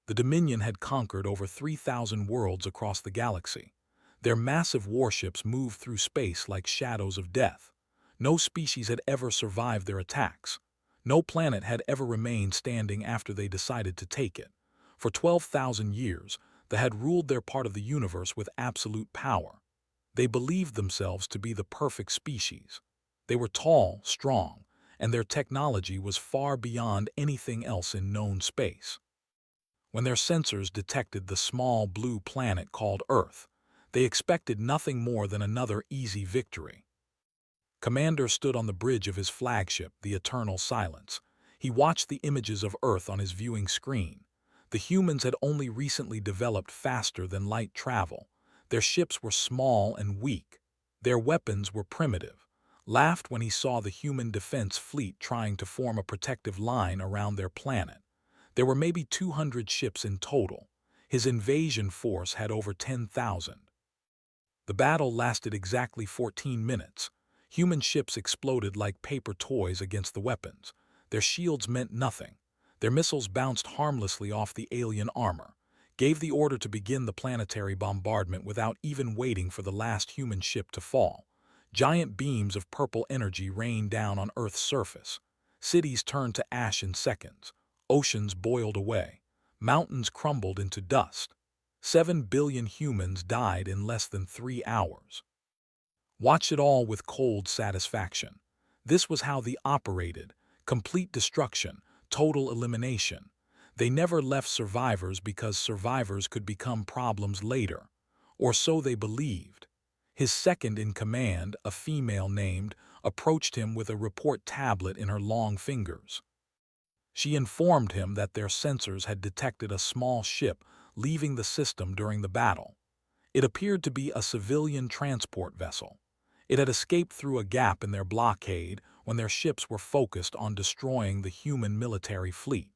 The Dominion had conquered over 3,000 worlds across the galaxy. Their massive warships moved through space like shadows of death. No species had ever survived their attacks. No planet had ever remained standing after they decided to take it. For 12,000 years, they had ruled their part of the universe with absolute power. They believed themselves to be the perfect species. They were tall, strong, and their technology was far beyond anything else in known space. When their sensors detected the small blue planet called Earth, they expected nothing more than another easy victory. Commander stood on the bridge of his flagship, the Eternal Silence. He watched the images of Earth on his viewing screen. The humans had only recently developed faster than light travel. Their ships were small and weak. Their weapons were primitive. Laughed when he saw the human defense fleet trying to form a protective line around their planet. There were maybe 200 ships in total. His invasion force had over 10,000. The battle lasted exactly 14 minutes. Human ships exploded like paper toys against the weapons. Their shields meant nothing. Their missiles bounced harmlessly off the alien armor, gave the order to begin the planetary bombardment without even waiting for the last human ship to fall. Giant beams of purple energy rained down on Earth's surface. Cities turned to ash in seconds. Oceans boiled away. Mountains crumbled into dust. 7 billion humans died in less than 3 hours. Watch it all with cold satisfaction. This was how they operated: complete destruction, total elimination. They never left survivors because survivors could become problems later, or so they believed. His second-in-command, a female named, approached him with a report tablet in her long fingers. She informed him that their sensors had detected a small ship leaving the system during the battle. It appeared to be a civilian transport vessel. It had escaped through a gap in their blockade when their ships were focused on destroying the human military fleet.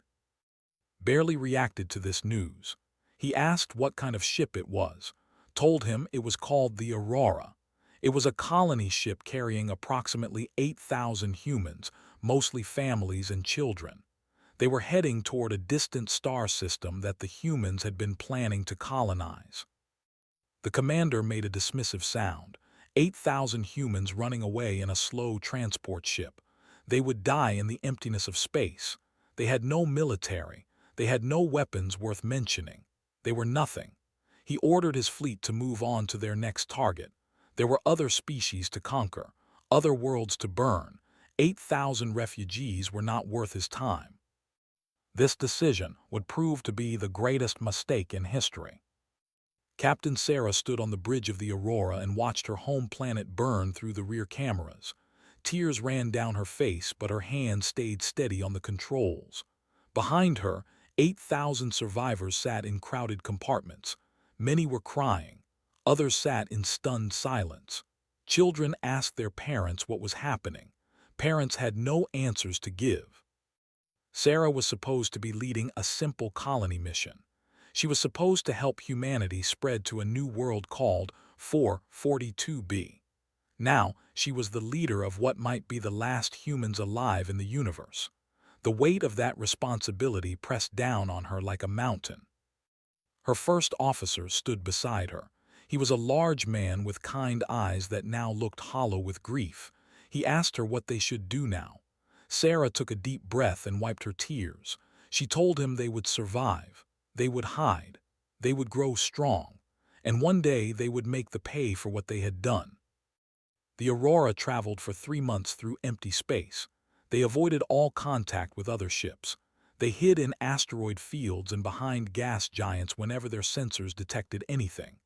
Barely reacted to this news. He asked what kind of ship it was, told him it was called the Aurora. It was a colony ship carrying approximately 8,000 humans, mostly families and children. They were heading toward a distant star system that the humans had been planning to colonize. The commander made a dismissive sound. 8,000 humans running away in a slow transport ship. They would die in the emptiness of space. They had no military. They had no weapons worth mentioning. They were nothing. He ordered his fleet to move on to their next target. There were other species to conquer, other worlds to burn. 8,000 refugees were not worth his time. This decision would prove to be the greatest mistake in history. Captain Sarah stood on the bridge of the Aurora and watched her home planet burn through the rear cameras. Tears ran down her face, but her hand stayed steady on the controls. Behind her, 8,000 survivors sat in crowded compartments. Many were crying. Others sat in stunned silence. Children asked their parents what was happening. Parents had no answers to give. Sarah was supposed to be leading a simple colony mission. She was supposed to help humanity spread to a new world called 442b. Now, she was the leader of what might be the last humans alive in the universe. The weight of that responsibility pressed down on her like a mountain. Her first officer stood beside her. He was a large man with kind eyes that now looked hollow with grief. He asked her what they should do now. Sarah took a deep breath and wiped her tears. She told him they would survive. They would hide. They would grow strong. And one day they would make the pay for what they had done. The Aurora traveled for 3 months through empty space. They avoided all contact with other ships. They hid in asteroid fields and behind gas giants whenever their sensors detected anything.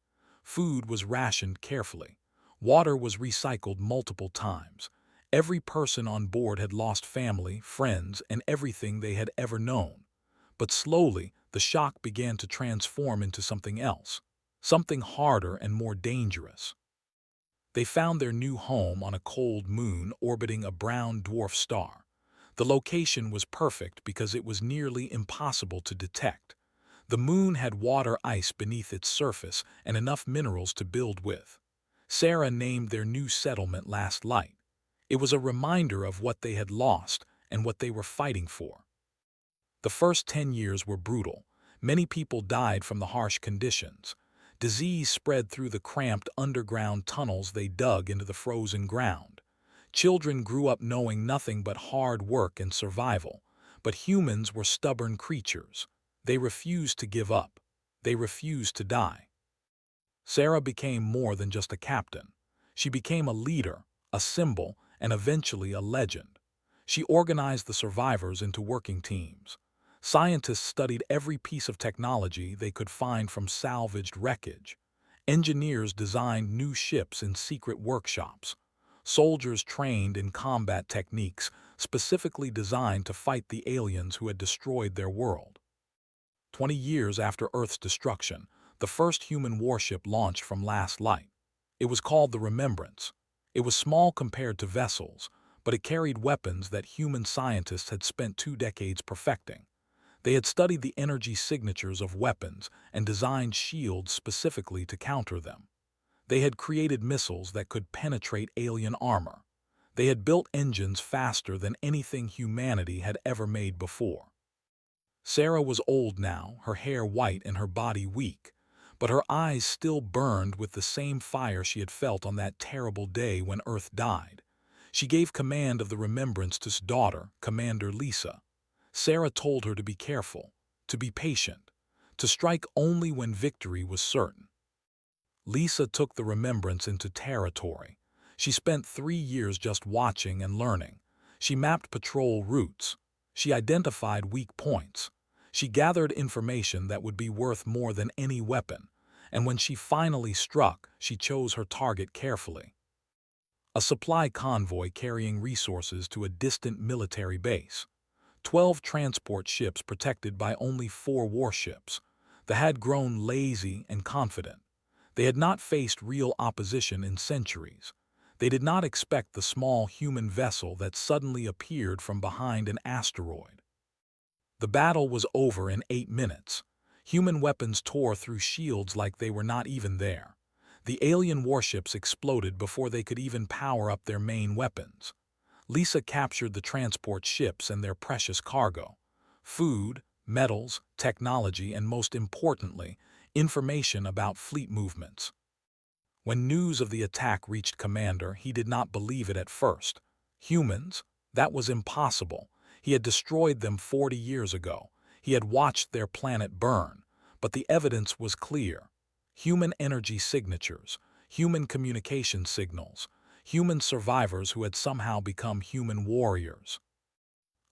Food was rationed carefully. Water was recycled multiple times. Every person on board had lost family, friends, and everything they had ever known. But slowly, the shock began to transform into something else, something harder and more dangerous. They found their new home on a cold moon orbiting a brown dwarf star. The location was perfect because it was nearly impossible to detect. The moon had water ice beneath its surface and enough minerals to build with. Sarah named their new settlement Last Light. It was a reminder of what they had lost and what they were fighting for. The first 10 years were brutal. Many people died from the harsh conditions. Disease spread through the cramped underground tunnels they dug into the frozen ground. Children grew up knowing nothing but hard work and survival. But humans were stubborn creatures. They refused to give up. They refused to die. Sarah became more than just a captain. She became a leader, a symbol, and eventually a legend. She organized the survivors into working teams. Scientists studied every piece of technology they could find from salvaged wreckage. Engineers designed new ships in secret workshops. Soldiers trained in combat techniques specifically designed to fight the aliens who had destroyed their world. 20 years after Earth's destruction, the first human warship launched from Last Light. It was called the Remembrance. It was small compared to vessels, but it carried weapons that human scientists had spent 2 decades perfecting. They had studied the energy signatures of weapons and designed shields specifically to counter them. They had created missiles that could penetrate alien armor. They had built engines faster than anything humanity had ever made before. Sarah was old now, her hair white and her body weak, but her eyes still burned with the same fire she had felt on that terrible day when Earth died. She gave command of the Remembrance to his daughter, Commander Lisa. Sarah told her to be careful, to be patient, to strike only when victory was certain. Lisa took the Remembrance into territory. She spent 3 years just watching and learning. She mapped patrol routes. She identified weak points. She gathered information that would be worth more than any weapon, and when she finally struck, she chose her target carefully. A supply convoy carrying resources to a distant military base. 12 transport ships protected by only 4 warships. They had grown lazy and confident. They had not faced real opposition in centuries. They did not expect the small human vessel that suddenly appeared from behind an asteroid. The battle was over in 8 minutes. Human weapons tore through shields like they were not even there. The alien warships exploded before they could even power up their main weapons. Lisa captured the transport ships and their precious cargo: food, metals, technology, and most importantly, information about fleet movements. When news of the attack reached Commander, he did not believe it at first. Humans? That was impossible. He had destroyed them 40 years ago. He had watched their planet burn. But the evidence was clear. Human energy signatures, human communication signals, human survivors who had somehow become human warriors.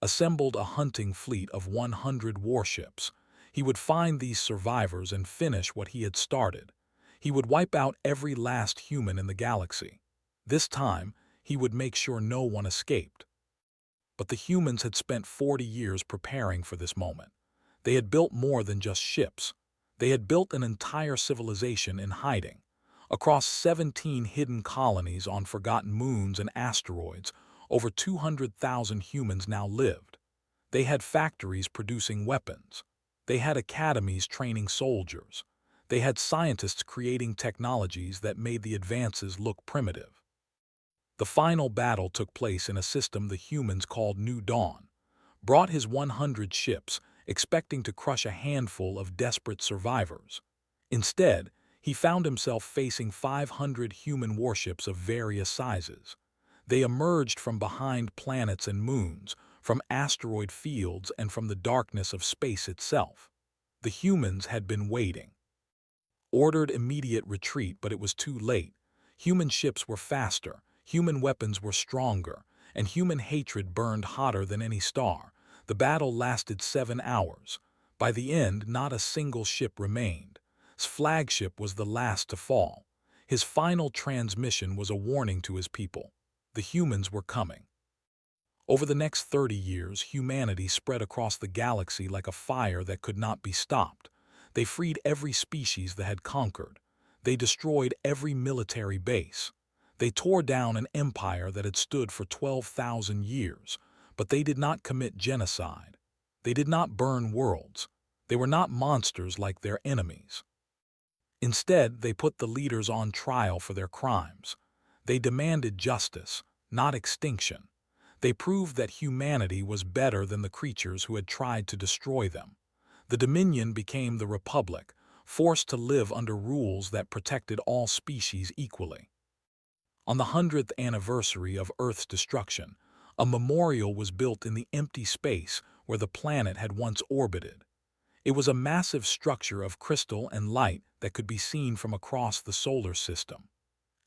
Assembled a hunting fleet of 100 warships. He would find these survivors and finish what he had started. He would wipe out every last human in the galaxy. This time, he would make sure no one escaped. But the humans had spent 40 years preparing for this moment. They had built more than just ships. They had built an entire civilization in hiding. Across 17 hidden colonies on forgotten moons and asteroids, over 200,000 humans now lived. They had factories producing weapons. They had academies training soldiers. They had scientists creating technologies that made the advances look primitive. The final battle took place in a system the humans called New Dawn. Brought his 100 ships, expecting to crush a handful of desperate survivors. Instead, he found himself facing 500 human warships of various sizes. They emerged from behind planets and moons, from asteroid fields, and from the darkness of space itself. The humans had been waiting. Ordered immediate retreat, but it was too late. Human ships were faster, human weapons were stronger, and human hatred burned hotter than any star. The battle lasted 7 hours. By the end, not a single ship remained. His flagship was the last to fall. His final transmission was a warning to his people. The humans were coming. Over the next 30 years, humanity spread across the galaxy like a fire that could not be stopped. They freed every species they had conquered. They destroyed every military base. They tore down an empire that had stood for 12,000 years. But they did not commit genocide. They did not burn worlds. They were not monsters like their enemies. Instead, they put the leaders on trial for their crimes. They demanded justice, not extinction. They proved that humanity was better than the creatures who had tried to destroy them. The Dominion became the Republic, forced to live under rules that protected all species equally. On the 100th anniversary of Earth's destruction, a memorial was built in the empty space where the planet had once orbited. It was a massive structure of crystal and light that could be seen from across the solar system.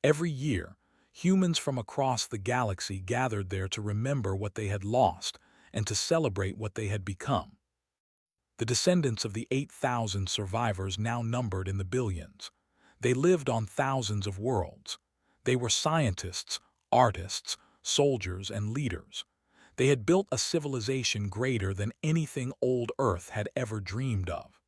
Every year, humans from across the galaxy gathered there to remember what they had lost and to celebrate what they had become. The descendants of the 8,000 survivors now numbered in the billions. They lived on thousands of worlds. They were scientists, artists, soldiers, and leaders. They had built a civilization greater than anything old Earth had ever dreamed of.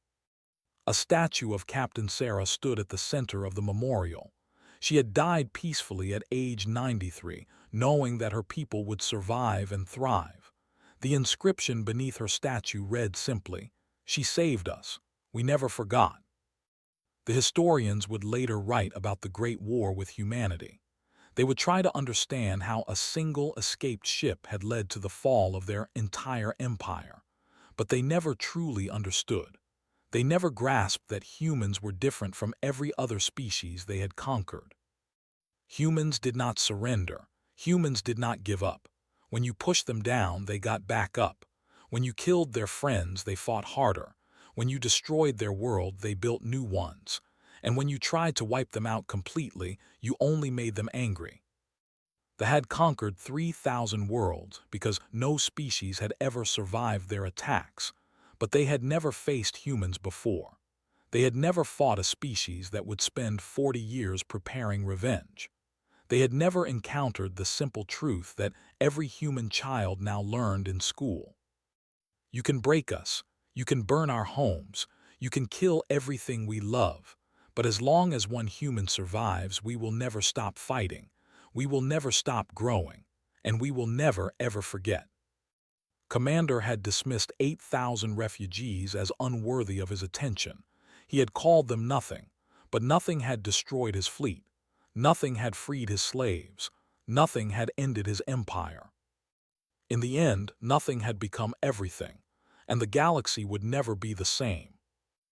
A statue of Captain Sarah stood at the center of the memorial. She had died peacefully at age 93, knowing that her people would survive and thrive. The inscription beneath her statue read simply, "She saved us. We never forgot." The historians would later write about the Great War with humanity. They would try to understand how a single escaped ship had led to the fall of their entire empire. But they never truly understood. They never grasped that humans were different from every other species they had conquered. Humans did not surrender. Humans did not give up. When you pushed them down, they got back up. When you killed their friends, they fought harder. When you destroyed their world, they built new ones. And when you tried to wipe them out completely, you only made them angry. They had conquered 3,000 worlds because no species had ever survived their attacks, but they had never faced humans before. They had never fought a species that would spend 40 years preparing revenge. They had never encountered the simple truth that every human child now learned in school. You can break us, you can burn our homes, you can kill everything we love, but as long as one human survives, we will never stop fighting, we will never stop growing, and we will never ever forget. Commander had dismissed 8,000 refugees as unworthy of his attention. He had called them nothing, but nothing had destroyed his fleet. Nothing had freed his slaves. Nothing had ended his empire. In the end, nothing had become everything, and the galaxy would never be the same.